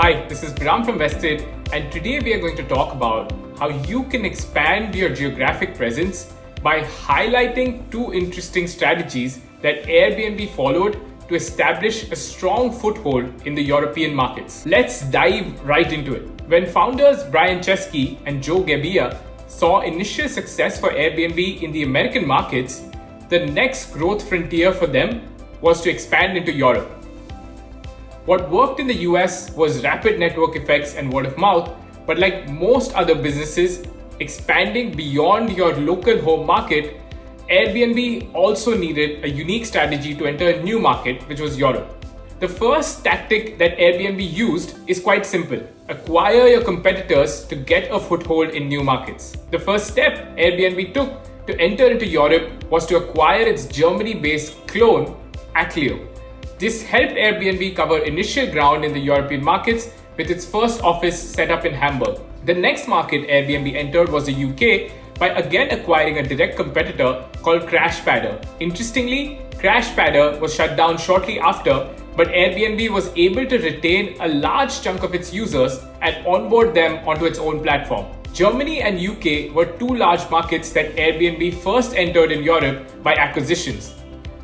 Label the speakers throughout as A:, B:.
A: Hi, this is Biram from Vested, and today we are going to talk about how you can expand your geographic presence by highlighting two interesting strategies that Airbnb followed to establish a strong foothold in the European markets. Let's dive right into it. When founders Brian Chesky and Joe Gebbia saw initial success for Airbnb in the American markets, the next growth frontier for them was to expand into Europe. What worked in the US was rapid network effects and word of mouth, but like most other businesses, expanding beyond your local home market, Airbnb also needed a unique strategy to enter a new market, which was Europe. The first tactic that Airbnb used is quite simple: acquire your competitors to get a foothold in new markets. The first step Airbnb took to enter into Europe was to acquire its Germany-based clone, Aclio. This helped Airbnb cover initial ground in the European markets with its first office set up in Hamburg. The next market Airbnb entered was the UK by again acquiring a direct competitor called Crashpadder. Interestingly, Crashpadder was shut down shortly after, but Airbnb was able to retain a large chunk of its users and onboard them onto its own platform. Germany and UK were two large markets that Airbnb first entered in Europe by acquisitions.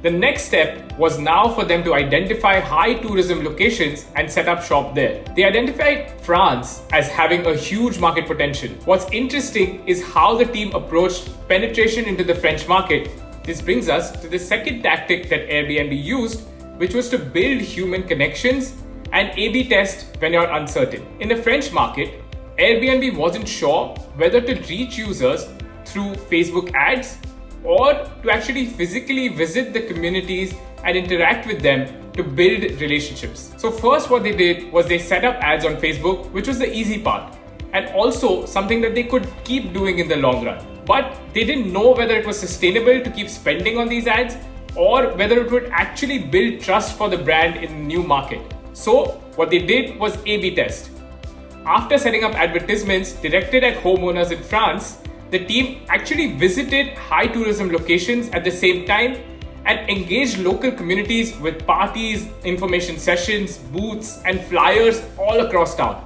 A: The next step was now for them to identify high tourism locations and set up shop there. They identified France as having a huge market potential. What's interesting is how the team approached penetration into the French market. This brings us to the second tactic that Airbnb used, which was to build human connections and A/B test when you're uncertain. In the French market, Airbnb wasn't sure whether to reach users through Facebook ads or to actually physically visit the communities and interact with them to build relationships. So first what they did was they set up ads on Facebook, which was the easy part, and also something that they could keep doing in the long run. But they didn't know whether it was sustainable to keep spending on these ads or whether it would actually build trust for the brand in a new market. So what they did was A/B test. After setting up advertisements directed at homeowners in France, the team actually visited high tourism locations at the same time and engaged local communities with parties, information sessions, booths, and flyers all across town.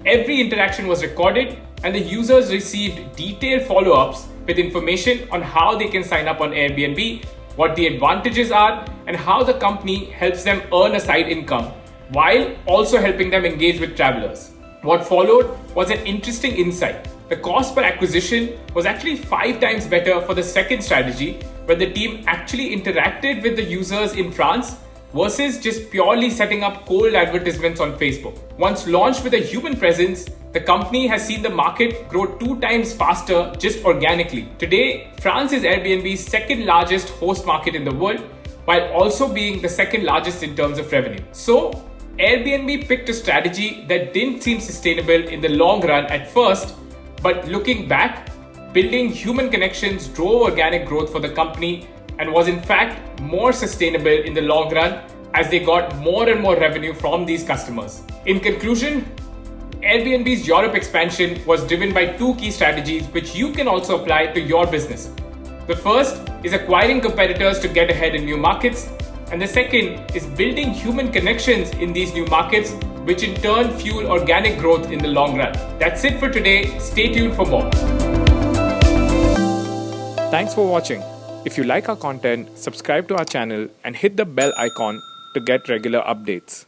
A: Every interaction was recorded, and the users received detailed follow-ups with information on how they can sign up on Airbnb, what the advantages are, and how the company helps them earn a side income, while also helping them engage with travelers. What followed was an interesting insight. The cost per acquisition was actually 5 times better for the second strategy, where the team actually interacted with the users in France versus just purely setting up cold advertisements on Facebook. Once launched with a human presence, the company has seen the market grow 2 times faster just organically. Today, France is Airbnb's second largest host market in the world, while also being the second largest in terms of revenue. So, Airbnb picked a strategy that didn't seem sustainable in the long run at first, but looking back, building human connections drove organic growth for the company and was in fact more sustainable in the long run as they got more and more revenue from these customers. In conclusion, Airbnb's Europe expansion was driven by two key strategies which you can also apply to your business. The first is acquiring competitors to get ahead in new markets, and the second is building human connections in these new markets, which in turn fuel organic growth in the long run. That's it for today. Stay tuned for more. Thanks for watching. If you like our content, subscribe to our channel and hit the bell icon to get regular updates.